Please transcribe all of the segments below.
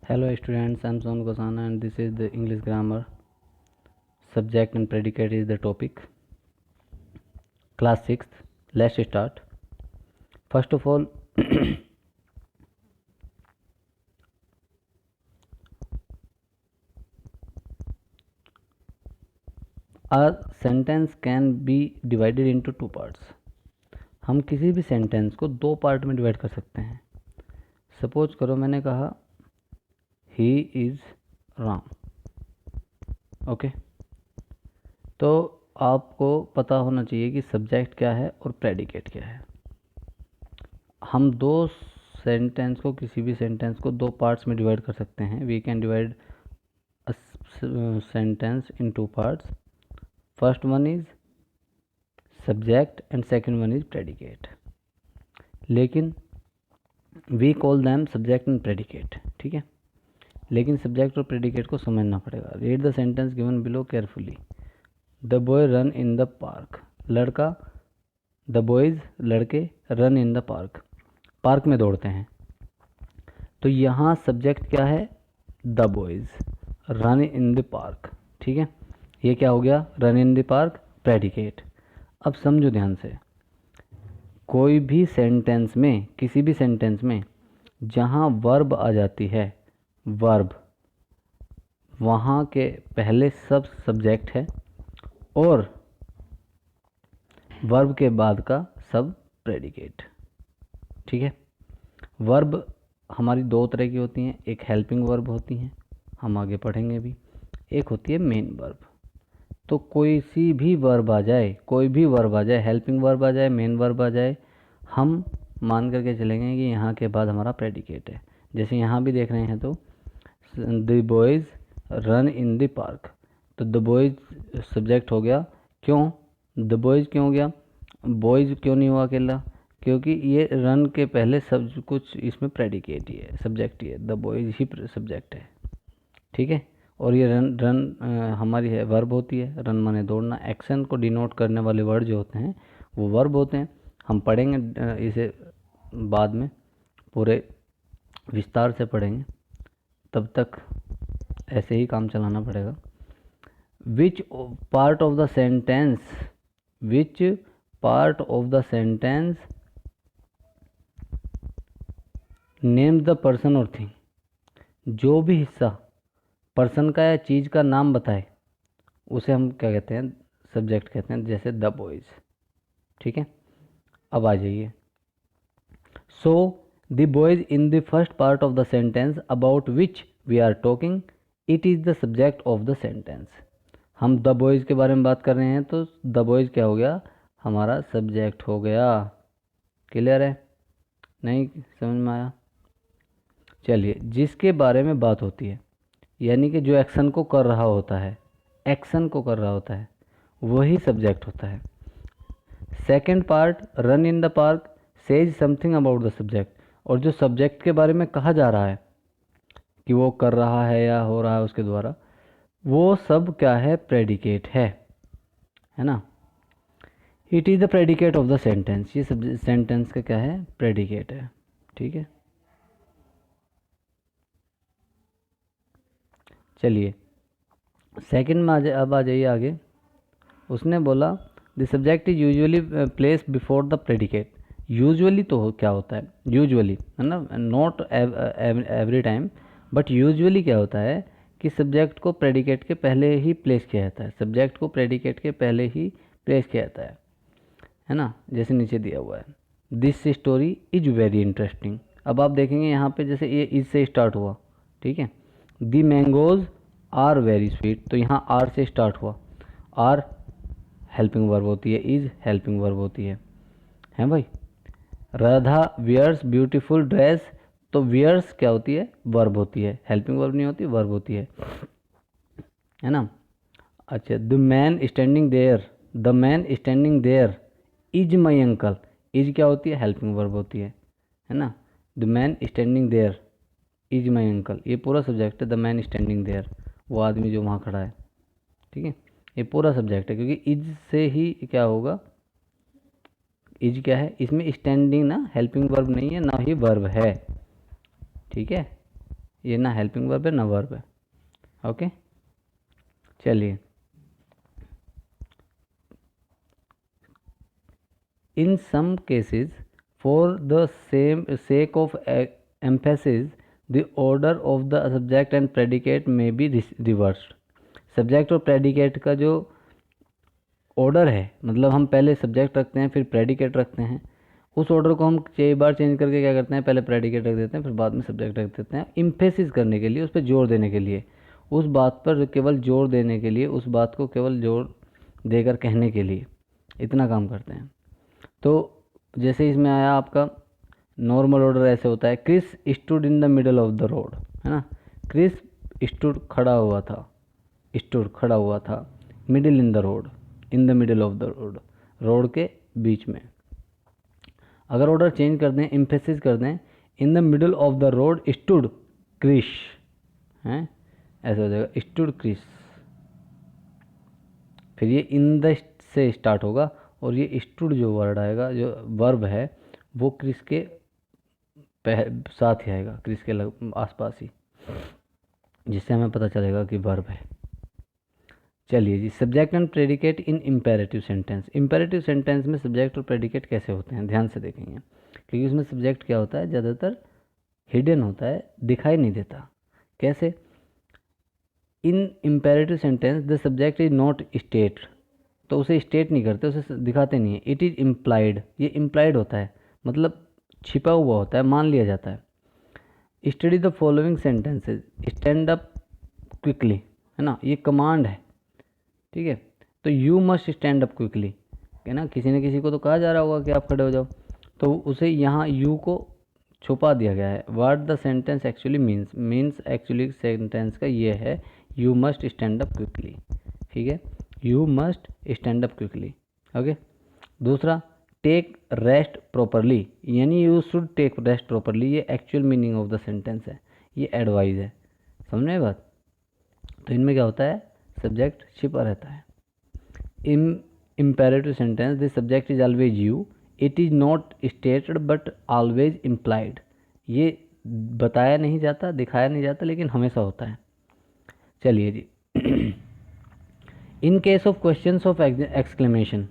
Hello students, I am Son Gosana and this is the English grammar. Subject and predicate is the topic. Class 6th. Let's start. First of all, a sentence can be divided into two parts. हम किसी भी sentence को दो part में divide कर सकते हैं. Suppose करो मैंने कहा ही इज़ राम. ओके, तो आपको पता होना चाहिए कि सब्जेक्ट क्या है और प्रेडिकेट क्या है. हम दो सेंटेंस को किसी भी सेंटेंस को दो पार्ट्स में डिवाइड कर सकते हैं. We can divide a sentence in two parts. First one is subject and second one is predicate. लेकिन we call them subject and predicate. ठीक है, लेकिन सब्जेक्ट और प्रेडिकेट को समझना पड़ेगा. Read the sentence given below carefully. The boy run in the park. लड़का, the boys लड़के, run in the park park में दौड़ते हैं. तो यहाँ सब्जेक्ट क्या है? The boys run in the park. ठीक है, ये क्या हो गया? Run in the park predicate. अब समझो ध्यान से, कोई भी सेंटेंस में, किसी भी सेंटेंस में जहाँ वर्ब आ जाती है, वर्ब वहाँ के पहले सब सब्जेक्ट है और वर्ब के बाद का सब प्रेडिकेट. ठीक है, वर्ब हमारी दो तरह की होती हैं. एक हेल्पिंग वर्ब होती हैं, हम आगे पढ़ेंगे भी. एक होती है मेन वर्ब. तो कोई सी भी वर्ब आ जाए, कोई भी वर्ब आ जाए, हेल्पिंग वर्ब आ जाए, मेन वर्ब आ जाए, हम मान करके चलेंगे कि यहाँ के बाद हमारा प्रेडिकेट है. जैसे यहाँ भी देख रहे हैं तो the boys run in the park. तो द बॉयज़ सब्जेक्ट हो गया. क्यों द बॉयज़ क्यों हो गया? बॉयज़ क्यों नहीं हुआ अकेला? क्योंकि ये रन के पहले सब कुछ इसमें प्रेडिकेट ही है, सब्जेक्ट ही है. द बॉयज़ ही सब्जेक्ट है. ठीक है, और ये रन रन हमारी है वर्ब होती है. रन माने दौड़ना. एक्शन को डिनोट करने वाले वर्ड जो होते हैं वो वर्ब होते हैं. हम पढ़ेंगे इसे बाद में, पूरे विस्तार से पढ़ेंगे. तब तक ऐसे ही काम चलाना पड़ेगा. Which part of the sentence, which part of the sentence name the person और थिंग. जो भी हिस्सा पर्सन का या चीज़ का नाम बताए उसे हम क्या कहते हैं? सब्जेक्ट कहते हैं. जैसे द बॉयज़. ठीक है, अब आ जाइए. So the boys in the first part of the sentence about which we are talking, it is the subject of the sentence. हम द बॉयज़ के बारे में बात कर रहे हैं तो द बॉयज़ क्या हो गया? हमारा सब्जेक्ट हो गया. क्लियर है? नहीं समझ में आया? चलिए, जिसके बारे में बात होती है, यानी कि जो एक्शन को कर रहा होता है, एक्शन को कर रहा होता है, वही सब्जेक्ट होता है. Second part run in the park says something about the subject. और जो सब्जेक्ट के बारे में कहा जा रहा है कि वो कर रहा है या हो रहा है उसके द्वारा, वो सब क्या है? प्रेडिकेट है ना. It is the predicate of the sentence. ये सब सेंटेंस का क्या है? प्रेडिकेट है. ठीक है, चलिए सेकंड में अब आ जाइए आगे. उसने बोला the subject is usually place before the predicate. Usually तो क्या होता है? यूजुअली है ना, not every time, but usually क्या होता है कि सब्जेक्ट को प्रेडिकेट के पहले ही प्लेस किया जाता है. सब्जेक्ट को प्रेडिकेट के पहले ही प्लेस किया जाता है ना. जैसे नीचे दिया हुआ है, this story is very interesting. अब आप देखेंगे यहाँ पे जैसे ये इज से स्टार्ट हुआ. ठीक है, दी मैंगोज आर वेरी स्वीट. तो यहाँ आर से स्टार्ट हुआ. आर हेल्पिंग वर्ब होती है, इज हेल्पिंग वर्ब होती है भाई. Radha wears beautiful dress. तो वियर्स क्या होती है? वर्ब होती है. हेल्पिंग वर्ब नहीं होती, वर्ब होती है ना. अच्छा, the man standing there. The man standing there is my uncle. Is क्या होती है? हेल्पिंग वर्ब होती है ना. The man standing there is my uncle, ये पूरा सब्जेक्ट है. द मैन स्टैंडिंग देयर, वो आदमी जो वहाँ खड़ा है. ठीक है, ये पूरा सब्जेक्ट है, क्योंकि इज से ही क्या होगा? इज क्या है? इसमें स्टैंडिंग ना हेल्पिंग वर्ब नहीं है, ना ही वर्ब है. ठीक है, ये ना हेल्पिंग वर्ब है ना वर्ब है। ओके, चलिए, in some cases for the same sake of emphasis the order of the subject and predicate में बी रिवर्स्ड। सब्जेक्ट और प्रेडिकेट का जो ऑर्डर है, मतलब हम पहले सब्जेक्ट रखते हैं फिर प्रेडिकेट रखते हैं, उस ऑर्डर को हम कई बार चेंज करके क्या करते हैं, पहले प्रेडिकेट रख देते हैं फिर बाद में सब्जेक्ट रख देते हैं, इम्फेसिस करने के लिए, उस पर जोर देने के लिए, उस बात पर केवल जोर देने के लिए, उस बात को केवल जोर देकर कहने के लिए, इतना काम करते हैं। तो जैसे इसमें आया आपका नॉर्मल ऑर्डर ऐसे होता है, Chris stood in the middle of the road, है ना। क्रिस स्टूड खड़ा हुआ था, स्टूड खड़ा हुआ था, middle in the road, in the middle of the road, road के बीच में। अगर ऑर्डर चेंज कर दें, एम्फेसिस कर दें, in the middle of the road stood Chris, हैं, ऐसा हो जाएगा, स्टूड क्रिस। फिर ये इन द से स्टार्ट होगा और ये स्टूड जो वर्ड आएगा, जो वर्ब है, वो क्रिस के साथ ही आएगा, क्रिस के आसपास ही, जिससे हमें पता चलेगा कि वर्ब है। चलिए जी, subject and predicate in imperative sentence. Imperative sentence में सब्जेक्ट और प्रेडिकेट कैसे होते हैं, ध्यान से देखेंगे, क्योंकि उसमें सब्जेक्ट क्या होता है, ज़्यादातर हिडन होता है, दिखाई नहीं देता। कैसे? In imperative sentence the subject is not state, तो उसे स्टेट नहीं करते, उसे दिखाते नहीं है। इट इज़ इम्प्लाइड, ये इम्प्लाइड होता है, मतलब छिपा हुआ होता है, मान लिया जाता है। Study the following sentences, stand up quickly, है ना, ये कमांड है, ठीक है। तो you must stand up quickly, है ना, किसी न किसी को तो कहा जा रहा होगा कि आप खड़े हो जाओ, तो उसे यहाँ यू को छुपा दिया गया है। What the sentence actually means actually sentence का ये है, you must stand up quickly, ठीक है, you must stand up quickly. Okay, दूसरा, टेक रेस्ट प्रॉपरली, यानी you should take rest properly, ये actual meaning of the sentence है, ये एडवाइस है, समझ में बात। तो इनमें क्या होता है, सब्जेक्ट छिपा रहता है। In imperative sentence the subject is always you, it is not stated but always implied, ये बताया नहीं जाता, दिखाया नहीं जाता, लेकिन हमेशा होता है। चलिए जी, in case of questions of exclamation,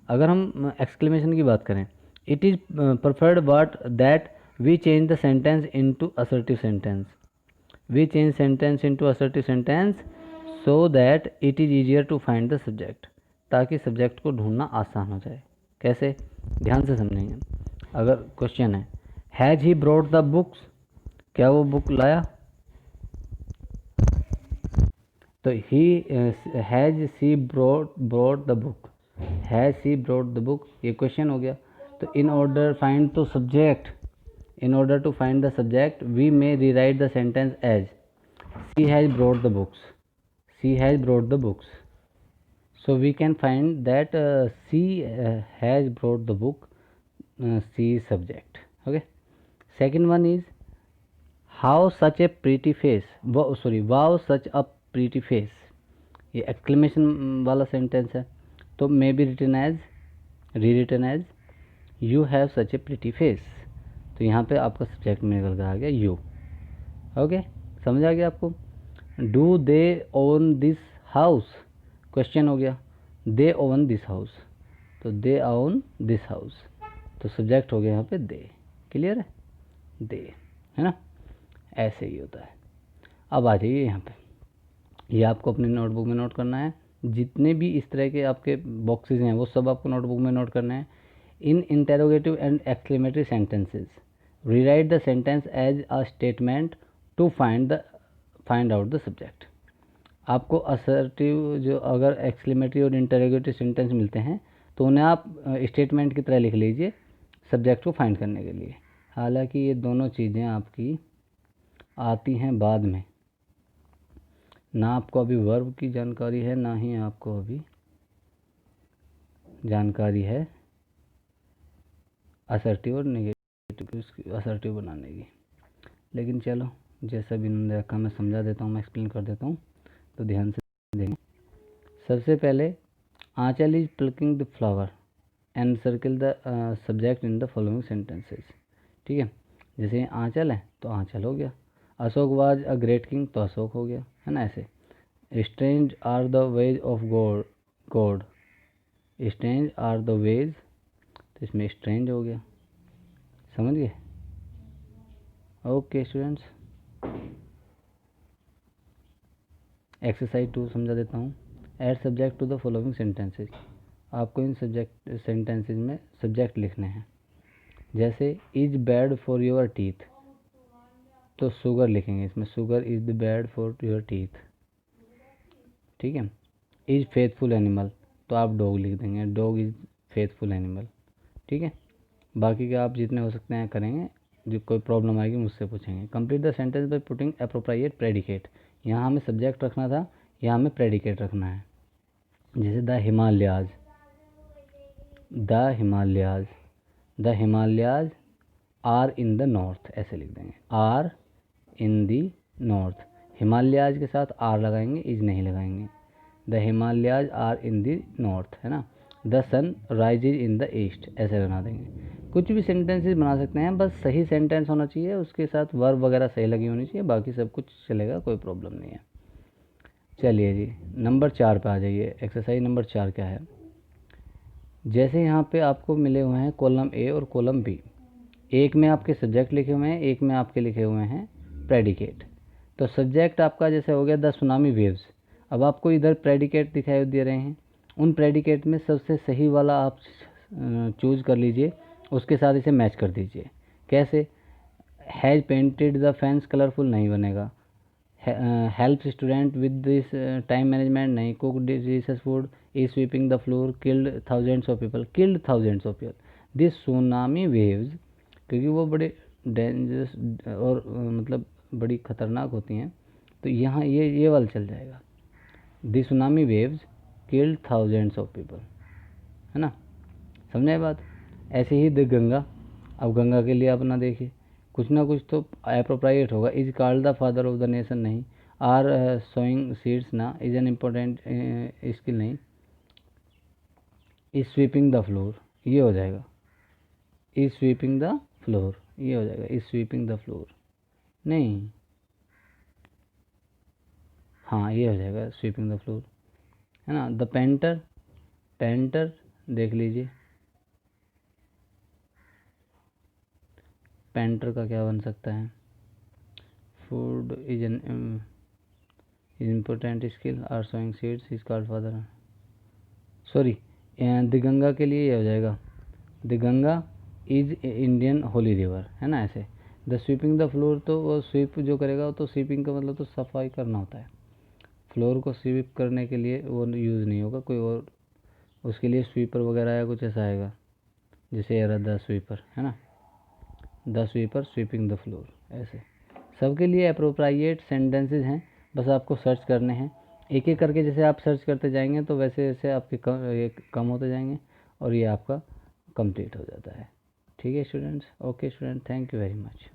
अगर हम एक्सक्लेमेशन की बात करें, it is preferred but that we change the sentence into assertive sentence, we change sentence into assertive sentence so that it is easier to find the subject, ताकि subject को ढूंढना आसान हो जाए। कैसे, ध्यान से समझेंगे। अगर क्वेश्चन है, has he brought the books, क्या वो बुक लाया, तो ही has she brought the book, has she brought the book, ये क्वेश्चन हो गया। तो in order find to subject, in order to find the subject we may rewrite the sentence as she has brought the books, she has brought the books, so we can find that she has brought the book, she is subject. Okay, second one is how such a pretty face, wow such a pretty face, ये exclamation वाला sentence है, तो may be written as, rewritten as you have such a pretty face, तो यहाँ पे आपका subject में निकल कर आ गया यू। ओके, समझ आ गया आपको। Do they own this house, question हो गया, दे ओन दिस हाउस, तो दे ओन दिस हाउस, तो सब्जेक्ट हो गया यहाँ पे दे, क्लियर है, दे, है ना, ऐसे ही होता है। अब आ जाइए यहाँ पे, ये आपको अपने नोटबुक में नोट करना है, जितने भी इस तरह के आपके बॉक्सेस हैं वो सब आपको नोटबुक में नोट करना है। In interrogative and exclamatory sentences rewrite the sentence as a statement to find out the subject. आपको असर्टिव, जो अगर एक्सक्लेमेटरी और इंटेरोगेटिव सेंटेंस मिलते हैं तो उन्हें आप स्टेटमेंट की तरह लिख लीजिए सब्जेक्ट को फाइंड करने के लिए। हालांकि ये दोनों चीज़ें आपकी आती हैं बाद में, ना आपको अभी वर्ब की जानकारी है, ना ही आपको अभी जानकारी है असर्टिव और नेगेटिव, असर्टिव बनाने की। लेकिन चलो, जैसा भी इन्होंने रखा मैं समझा देता हूँ, मैं एक्सप्लेन कर देता हूँ, तो ध्यान से देखें। सबसे पहले, Aanchal is plucking the flower and circle the subject in the following sentences, ठीक है। जैसे आंचल है तो आंचल हो गया, Ashok was a great king, तो अशोक हो गया, है ना। ऐसे strange are the ways of God, strange are the ways, तो इसमें स्ट्रेंज हो गया, समझ गए। ओके स्टूडेंट्स, एक्सरसाइज 2 समझा देता हूँ। Add subject to the following sentences, आपको इन सब्जेक्ट सेंटेंसेज में सब्जेक्ट लिखने हैं। जैसे is bad for your teeth, तो शुगर लिखेंगे इसमें, sugar is the bad for your teeth, ठीक है। इज फेथफुल एनिमल, तो आप डॉग लिख देंगे, डॉग इज फेथफुल एनिमल, ठीक है। बाकी के आप जितने हो सकते हैं करेंगे, जो कोई प्रॉब्लम आएगी मुझसे पूछेंगे। Complete the sentence by putting appropriate predicate, यहाँ हमें सब्जेक्ट रखना था, यहाँ हमें प्रेडिकेट रखना है। जैसे the Himalayas, the Himalayas, the Himalayas are in the north, ऐसे लिख देंगे, are in the north. Himalayas के साथ आर लगाएंगे, इज नहीं लगाएंगे। The Himalayas are in the north, है ना। The sun rises in the east, ऐसे बना देंगे। कुछ भी सेंटेंसेस बना सकते हैं, बस सही सेंटेंस होना चाहिए, उसके साथ वर्ब वगैरह सही लगी होनी चाहिए, बाकी सब कुछ चलेगा, कोई प्रॉब्लम नहीं है। चलिए जी, नंबर 4 पे आ जाइए। एक्सरसाइज नंबर 4 क्या है। जैसे यहाँ पे आपको मिले हुए हैं कॉलम ए और कॉलम बी, एक में आपके सब्जेक्ट लिखे हुए हैं, एक में आपके लिखे हुए हैं प्रेडिकेट। तो सब्जेक्ट आपका जैसे हो गया द सुनामी वेव्स, अब आपको इधर प्रेडिकेट दिखाई दे रहे हैं, उन प्रेडिकेट में सबसे सही वाला आप चूज कर लीजिए, उसके साथ इसे मैच कर दीजिए। कैसे, has painted the fence colourful नहीं बनेगा, help student with this time management नहीं, cook delicious food, is sweeping the floor, killed thousands of people, killed thousands of people, this tsunami waves, क्योंकि वो बड़े डेंजरस और मतलब बड़ी खतरनाक होती हैं, तो यहाँ ये वाला चल जाएगा, this tsunami waves killed thousands of people, है ना, समझे बात। ऐसे ही द गंगा, अब गंगा के लिए अपना देखिए, कुछ ना कुछ तो अप्रोप्रिएट होगा। Is called the father of the nation नहीं, आर सोइंग सीड्स ना, इज एन इम्पोर्टेंट स्किल नहीं, इज स्वीपिंग द फ्लोर, ये हो जाएगा, इज स्वीपिंग द फ्लोर, ये हो जाएगा, इज स्वीपिंग द फ्लोर नहीं, हाँ ये हो जाएगा स्वीपिंग द फ्लोर, है ना। द पेंटर, पेंटर देख लीजिए, पेंटर का क्या बन सकता है, food is an important skill, are sowing seeds, is called father, sorry, दिगंगा के लिए ये हो जाएगा, दिगंगा इज इंडियन होली रिवर, है ना। ऐसे द स्वीपिंग द फ्लोर, तो वो स्वीप जो करेगा, तो स्वीपिंग का मतलब तो सफाई करना होता है, फ्लोर को स्वीप करने के लिए वो यूज़ नहीं होगा, कोई और उसके लिए स्वीपर वगैरह या कुछ ऐसा आएगा, जैसे ये रहा द स्वीपर, है ना, the sweeper sweeping the floor. ऐसे सबके लिए अप्रोप्रिएट सेंटेंसेज हैं, बस आपको सर्च करने हैं एक एक करके। जैसे आप सर्च करते जाएंगे तो वैसे वैसे आपके कम होते जाएंगे और ये आपका कंप्लीट हो जाता है। ठीक है students, okay student, thank you very much.